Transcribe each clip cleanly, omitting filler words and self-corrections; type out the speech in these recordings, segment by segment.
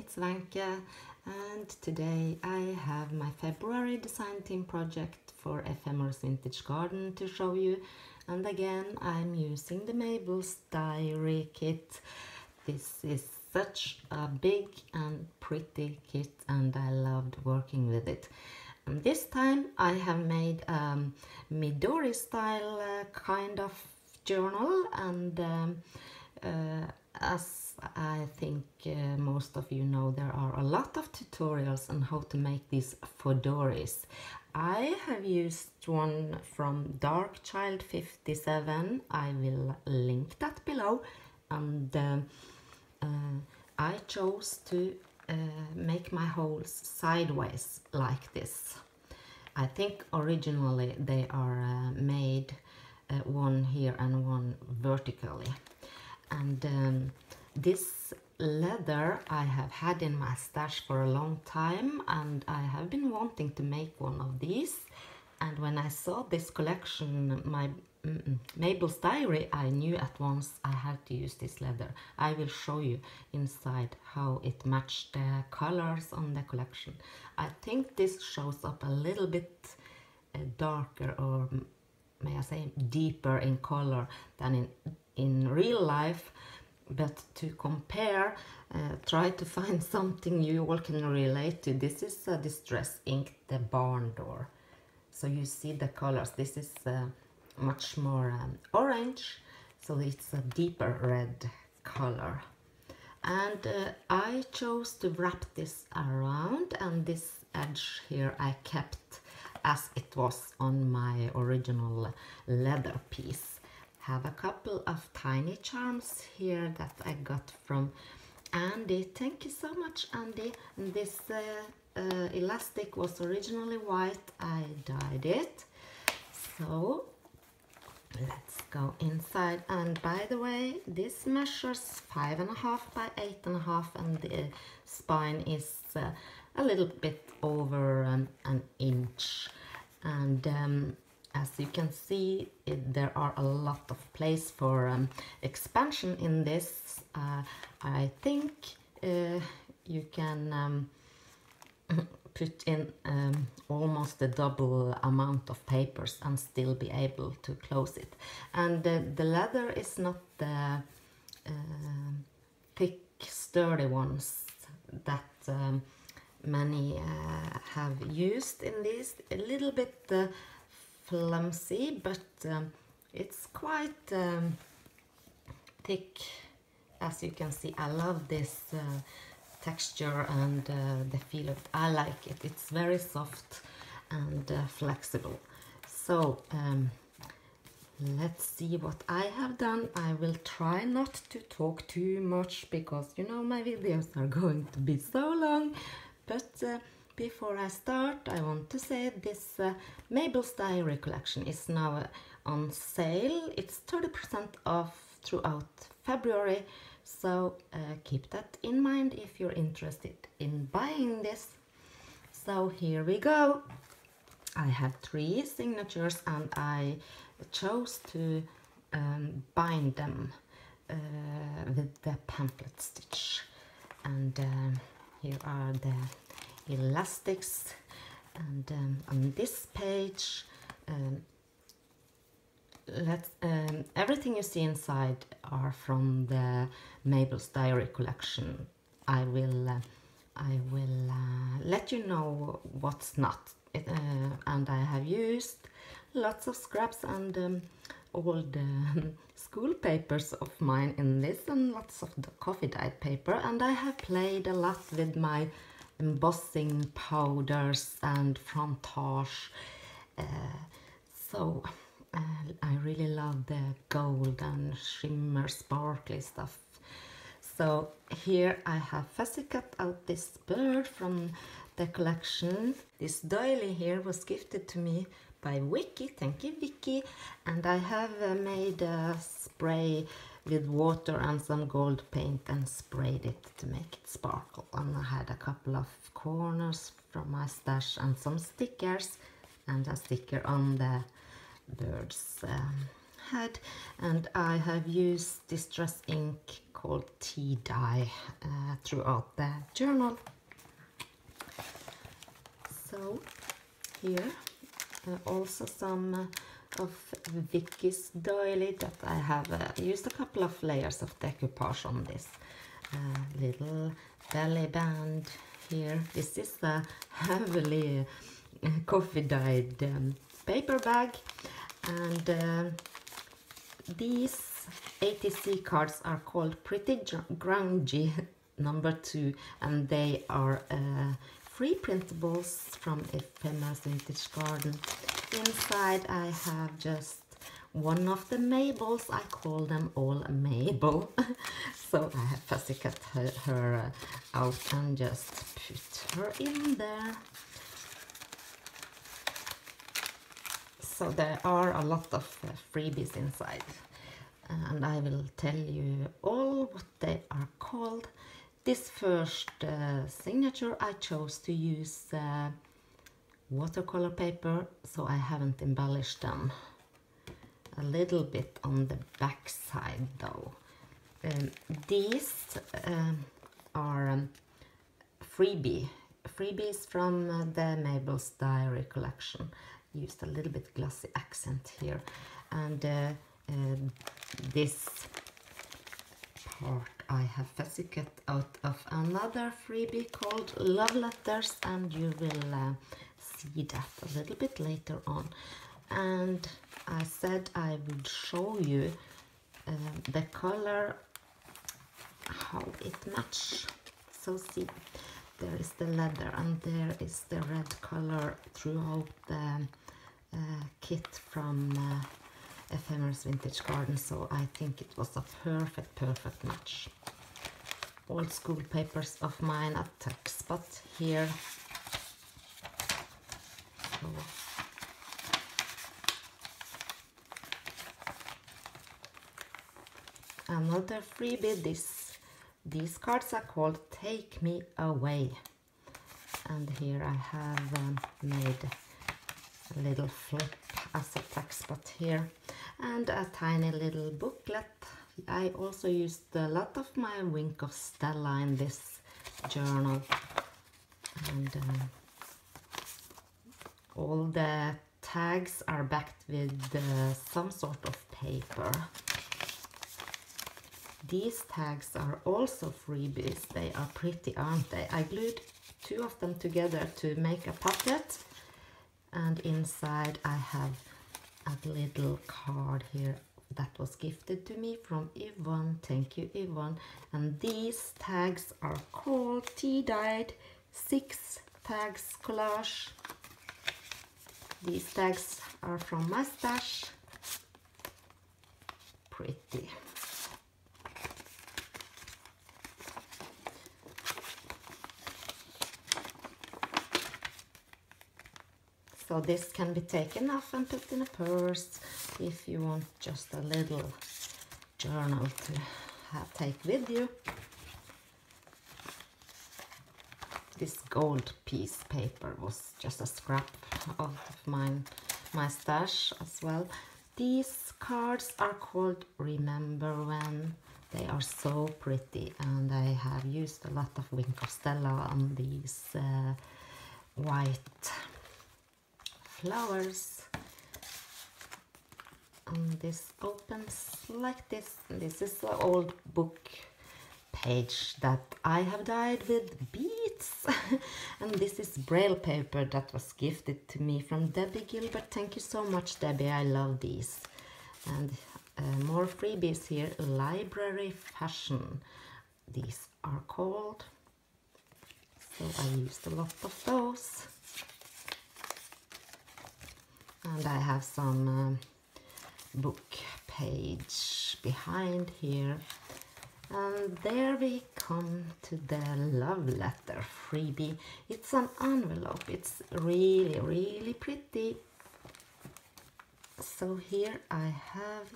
it's Vanke, and today I have my February design team project for Ephemer's Vintage Garden to show you. And again, I'm using the Mabel's diary kit. This is such a big and pretty kit and I loved working with it. And this time I have made a Midori style kind of journal, and as I think most of you know, there are a lot of tutorials on how to make these Fauxdoris. I have used one from Dark Child 57. I will link that below, and I chose to make my holes sideways like this. I think originally they are made one here and one vertically. And this leather I have had in my stash for a long time, and I have been wanting to make one of these. And when I saw this collection, my Mabel's diary, I knew at once I had to use this leather. I will show you inside how it matched the colors on the collection. I think this shows up a little bit darker, or may I say deeper in color than in real life. But to compare, try to find something you all can relate to. This is Distress Ink, the barn door. So you see the colors. This is much more orange, so it's a deeper red color. And I chose to wrap this around, and this edge here I kept as it was on my original leather piece. Have a couple of tiny charms here that I got from Andy. Thank you so much, Andy. This elastic was originally white. I dyed it. So let's go inside. And by the way, this measures 5.5 by 8.5, and the spine is a little bit over an inch. And as you can see, there are a lot of place for expansion in this. I think you can put in almost the double amount of papers and still be able to close it. And the leather is not the thick, sturdy ones that many have used in this. A little bit flimsy, but it's quite thick, as you can see. I love this texture and the feel of it. I like it. It's very soft and flexible. So let's see what I have done. I will try not to talk too much because you know my videos are going to be so long. But before I start, I want to say this Mabel's Diary collection is now on sale. It's 30% off throughout February, so keep that in mind if you're interested in buying this. So here we go. I have 3 signatures, and I chose to bind them with the pamphlet stitch. And here are the elastics, and on this page everything you see inside are from the Mabel's Diary collection. I will let you know what's not. And I have used lots of scraps and old school papers of mine in this, and lots of the coffee dyed paper. And I have played a lot with my embossing powders and frontage. So I really love the gold and shimmer sparkly stuff. So here I have fussy cut out this bird from the collection. This doily here was gifted to me by Vicky. Thank you, Vicky. And I have made a spray with water and some gold paint and sprayed it to make it sparkle. And I had a couple of corners from my stash and some stickers, and a sticker on the bird's head. And I have used Distress Ink called tea dye throughout the journal. So here also some of Vicky's doily that I have used a couple of layers of decoupage on this. Little belly band here. This is a heavily coffee dyed paper bag, and these ATC cards are called Pretty Grungy #2, and they are free printables from Ephemer's Vintage Garden. Inside I have just one of the Mabels. I call them all Mabel. So I have fussy cut her out and just put her in there. So there are a lot of freebies inside, and I will tell you all what they are called. This first signature I chose to use watercolor paper, so I haven't embellished them. A little bit on the back side though. These are freebies from the Mabel's Diary collection. Used a little bit glossy accent here, and this part I have fussy cut out of another freebie called Love Letters, and you will see that a little bit later on. And I said I would show you the color, how it matches. So see, there is the leather and there is the red color throughout the kit from Ephemer's Vintage Garden, so I think it was a perfect match. Old school papers of mine at Tux, but here, so another freebie. These cards are called Take Me Away, and here I have made a little flip as a text spot here, and a tiny little booklet. I also used a lot of my Wink of Stella in this journal, and all the tags are backed with some sort of paper. These tags are also freebies. They are pretty, aren't they? I glued two of them together to make a pocket, and inside I have a little card here that was gifted to me from Yvonne. Thank you, Yvonne. And these tags are called Tea Dyed 6 Tags Collage. These tags are from my stash. Pretty. So this can be taken off and put in a purse if you want just a little journal to take with you. This gold piece paper was just a scrap of my stash as well. These cards are called Remember When. They are so pretty, and I have used a lot of Wink of Stella on these white flowers. And this opens like this. This is the old book page that I have dyed with beads. And this is braille paper that was gifted to me from Debbie Gilbert. Thank you so much, Debbie. I love these. And more freebies here. Library Fashion, these are called. So I used a lot of those. And I have some book page behind here. And there we come to the love letter freebie. It's an envelope. It's really, really pretty. So here I have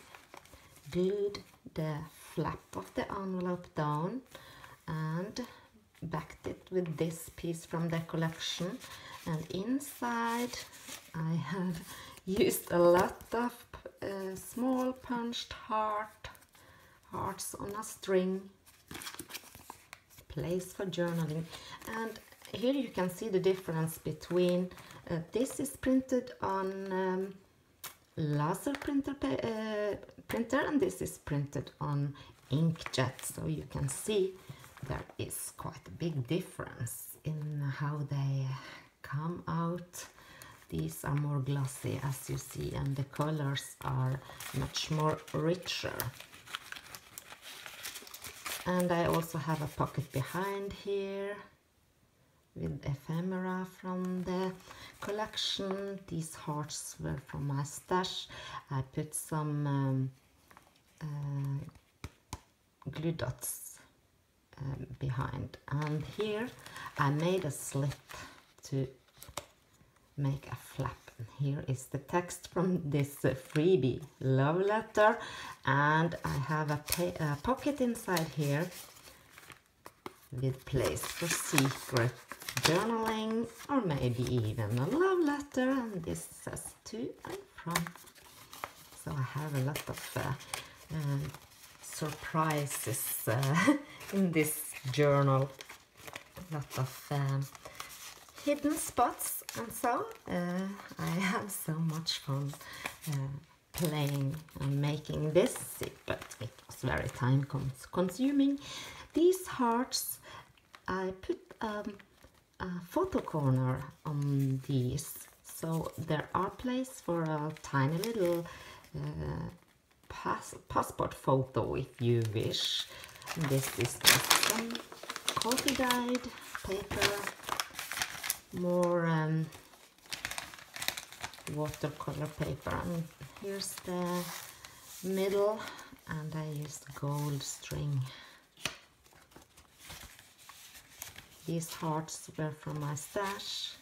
glued the flap of the envelope down and backed it with this piece from the collection. And inside I have used a lot of small punched hearts on a string. place for journaling. And here you can see the difference between this is printed on laser printer and this is printed on inkjet. So you can see there is quite a big difference in how they come out. These are more glossy, as you see, and the colors are much more richer. And I also have a pocket behind here with ephemera from the collection. These hearts were from my stash. I put some glue dots behind, and here I made a slip to make a flap. And here is the text from this freebie love letter, and I have a pocket inside here with place for secret journaling, or maybe even a love letter, and this says to and from. So I have a lot of surprises in this journal, a lot of hidden spots, and so I have so much fun playing and making this, but it was very time consuming. These hearts, I put a photo corner on these, so there are place for a tiny little passport photo if you wish. This is just some coffee dyed paper, more watercolor paper, and here's the middle, and I used gold string. These hearts were from my stash.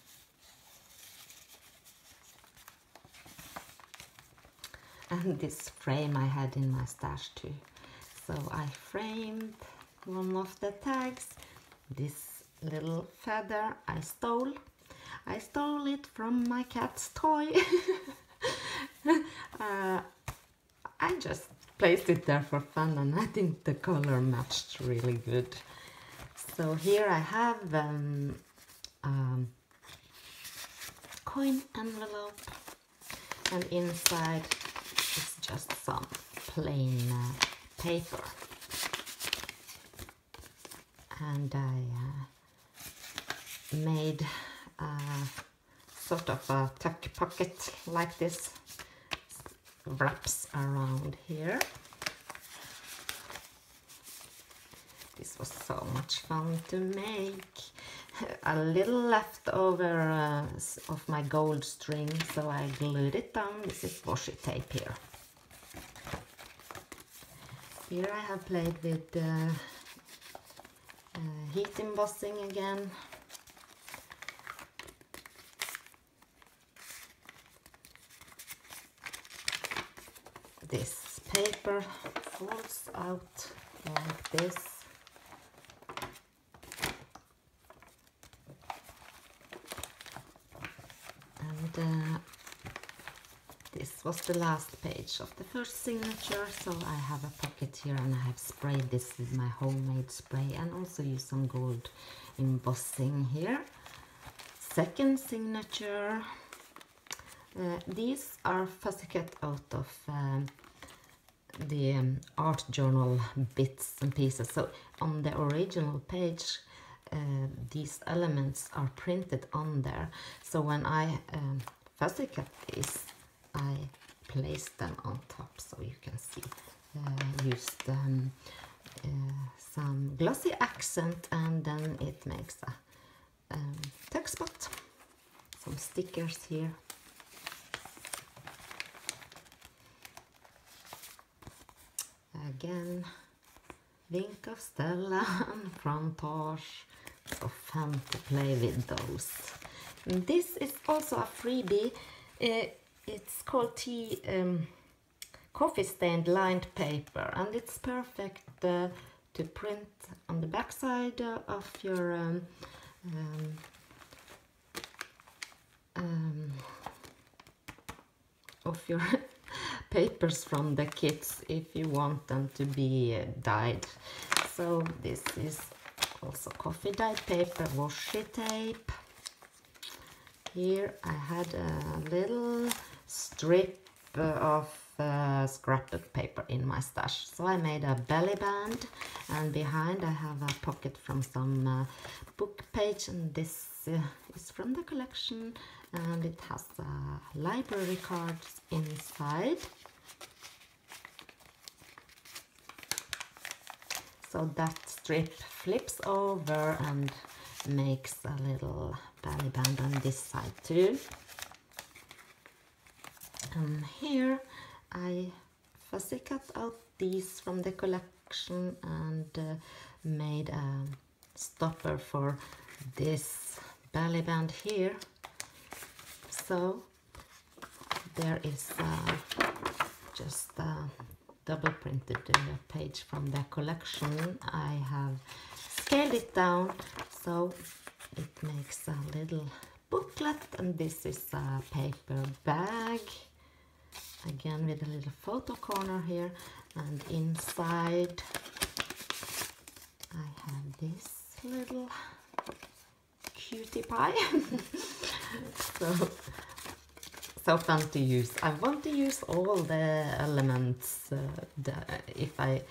And this frame I had in my stash too. So I framed one of the tags. This little feather I stole. I stole it from my cat's toy. I just placed it there for fun, and I think the color matched really good. So here I have coin envelope, and inside it's just some plain paper, and I made sort of a tuck pocket like this, wraps around here. This was so much fun to make. A little leftover of my gold string, so I glued it down. This is washi tape here. Here I have played with heat embossing again. This paper falls out like this. And this was the last page of the first signature, so I have a pocket here, and I have sprayed this with my homemade spray, and also use some gold embossing here. Second signature. These are fussy cut out of the art journal bits and pieces. So on the original page, these elements are printed on there. So when I fussy cut these, I place them on top, so you can see. Used some glossy accent, and then it makes a text spot. Some stickers here. Again, Link of Stella and Frontage. So fun to play with those. And this is also a freebie. It's called coffee stained lined paper, and it's perfect to print on the back side of your papers from the kits if you want them to be dyed. So this is Also coffee dyed paper, washi tape. Here I had a little strip of scrapbook paper in my stash, so I made a belly band, and behind I have a pocket from some book page, and this is from the collection, and it has library cards inside. So that strip flips over and makes a little belly band on this side too. And here I fussy cut out these from the collection and made a stopper for this belly band here. So there is just a double printed page from the collection. I have scaled it down so it makes a little booklet, and this is a paper bag, again with a little photo corner here, and inside I have this little cutie pie. so fun to use. I want to use all the elements. If I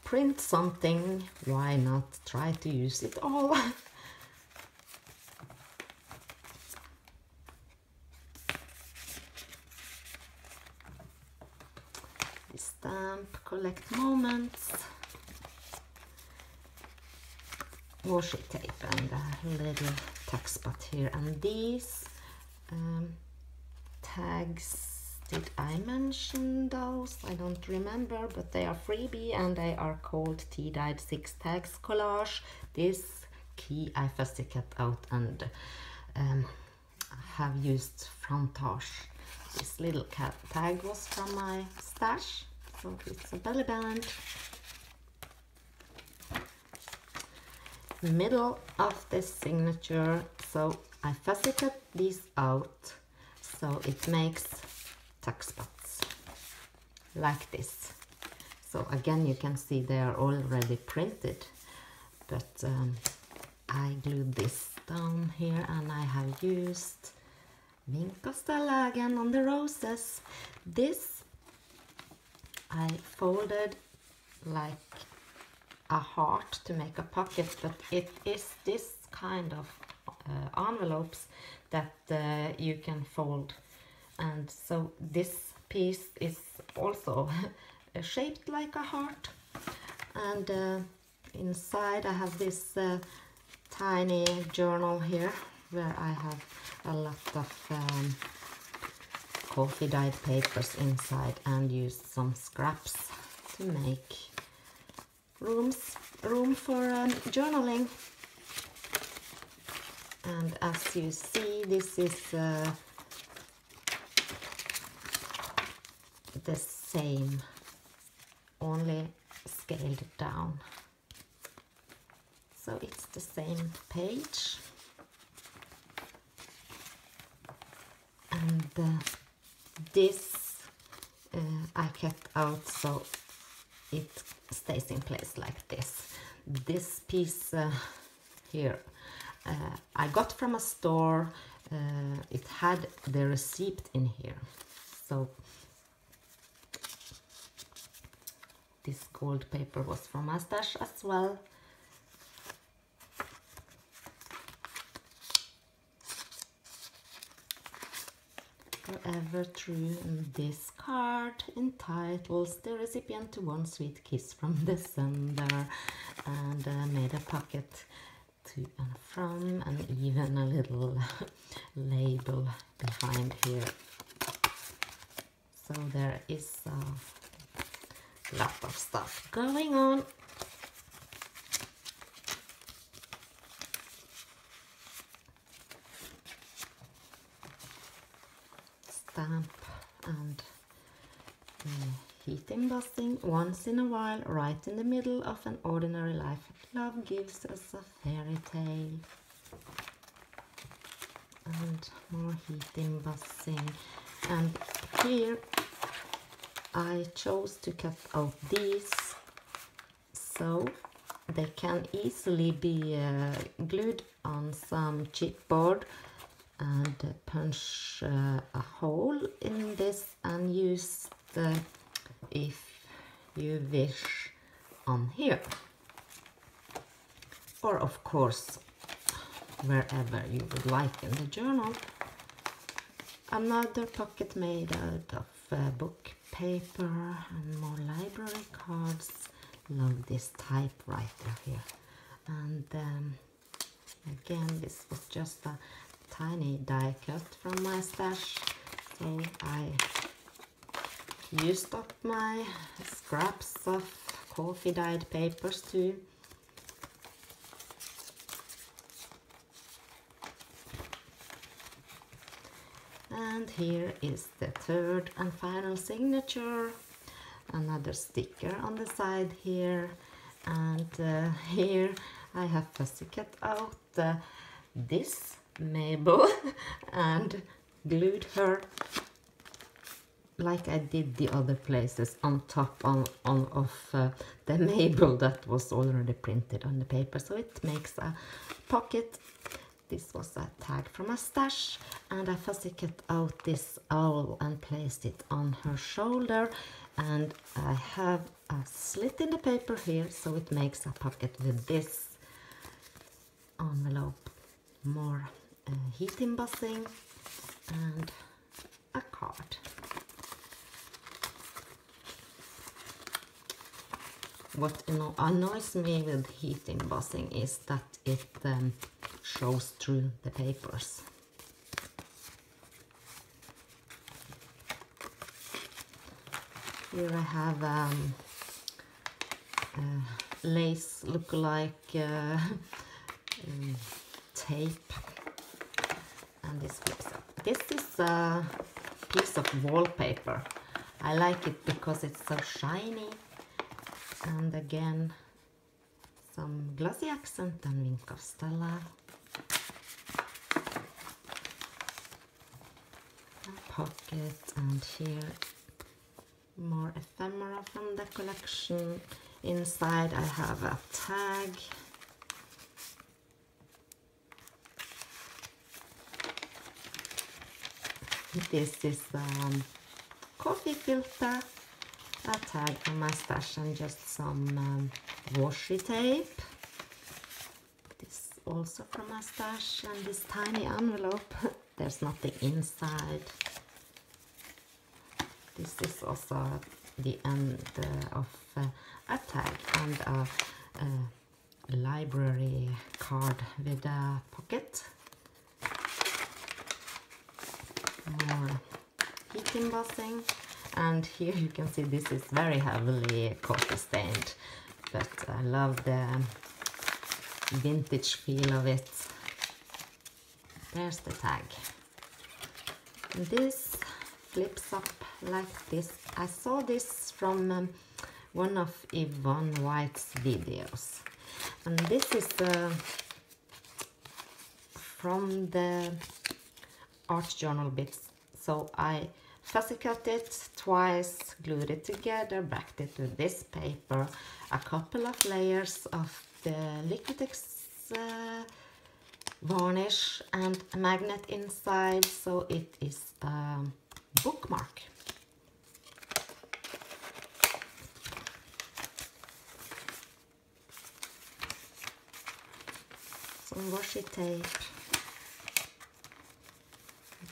print something, why not try to use it all? Stamp, collect moments, washi tape, and a little tag spot here. And these tags, did I mention those? I don't remember, but they are freebie and they are called tea-dyed 6 tags collage. This key I fussy cut out and have used frontage. This little tag was from my stash, so it's a belly band. Middle of the signature, so I fussy cut these out so it makes tuck spots like this. So again, you can see they are already printed, but I glued this down here, and I have used Stella again on the roses. This I folded like a heart to make a pocket, but it is this kind of envelopes that you can fold, and so this piece is also shaped like a heart, and inside I have this tiny journal here where I have a lot of coffee dyed papers inside, and used some scraps to make room for journaling. And as you see, this is the same, only scaled down. So it's the same page, and this I kept out so it stays in place like this. This piece here I got from a store. It had the receipt in here, so this gold paper was from my stash as well. Forever True, and this card entitles the recipient to one sweet kiss from the sender, and made a pocket to and from, and even a little label behind here. So there is a lot of stuff going on. Stamp and heat embossing. Once in a while, right in the middle of an ordinary life, love gives us a fairy tale. And more heat embossing. And here I chose to cut out these, so they can easily be glued on some chipboard, and punch a hole in this and use the, if you wish, on here, or of course wherever you would like in the journal. Another pocket made out of book paper and more library cards. Love this typewriter here. And again, this was just a tiny die cut from my stash, so I used up my scraps of coffee dyed papers too. And here is the third and final signature. Another sticker on the side here, and here I have fussy cut out this Mabel and glued her like I did the other places on top of the Mabel that was already printed on the paper, so it makes a pocket. This was a tag from a stash, and I fussy cut out this owl and placed it on her shoulder, and I have a slit in the paper here, so it makes a pocket with this envelope, more heat embossing, and a card. What annoys me with heat embossing is that it shows through the papers. Here I have lace look-alike tape, and this flips up. This is a piece of wallpaper. I like it because it's so shiny, and again some glossy accent and wink of Stella. A pocket, and here more ephemera from the collection. Inside I have a tag. This is coffee filter, a tag from my stash, and just some washi tape. This also from my stash, and this tiny envelope. There's nothing inside. This is also the end of a tag and a library card with a pocket. More heat embossing, and here you can see this is very heavily coffee stained, but I love the vintage feel of it. There's the tag. And this flips up like this. I saw this from one of Yvonne White's videos, and this is from the art journal bits. So I fussy cut it twice, glued it together, backed it with this paper, a couple of layers of the Liquitex varnish, and a magnet inside, so it is a bookmark. Some washi tape.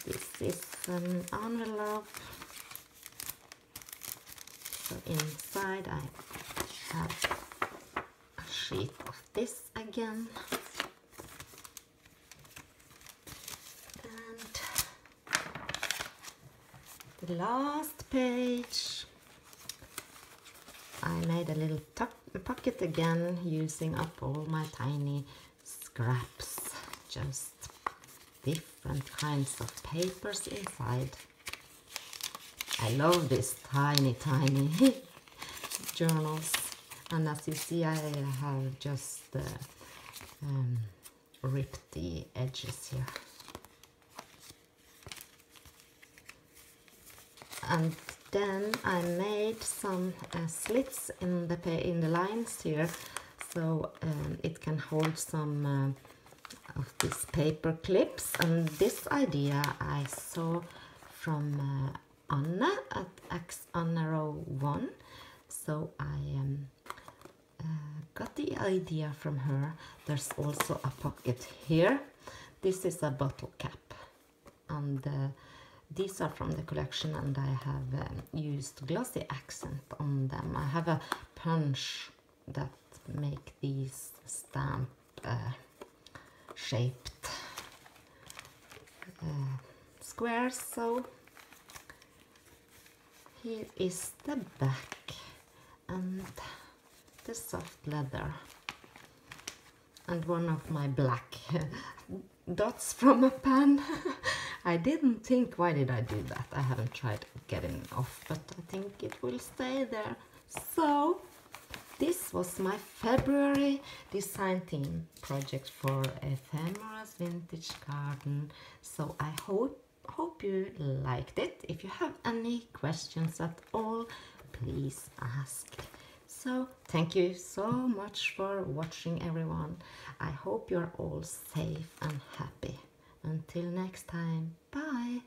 This is an envelope. So inside I have a sheet of this again. And the last page, I made a little pocket again, using up all my tiny scraps, just different kinds of papers inside. I love these tiny journals, and as you see I have just ripped the edges here. And then I made some slits in the lines here, so it can hold some of these paper clips. And this idea I saw from Anna at X Anna Row 1, so I got the idea from her. There's also a pocket here. This is a bottle cap, and these are from the collection, and I have used glossy accent on them. I have a punch that make these stamp shaped squares. So here is the back and the soft leather, and one of my black dots from a pen. I didn't think, why did I do that? I haven't tried getting off, but I think it will stay there. So this was my February design theme project for Ephemera's Vintage Garden. So I hope you liked it. If you have any questions at all, please ask. So thank you so much for watching, everyone. I hope you're all safe and happy. Until next time, bye!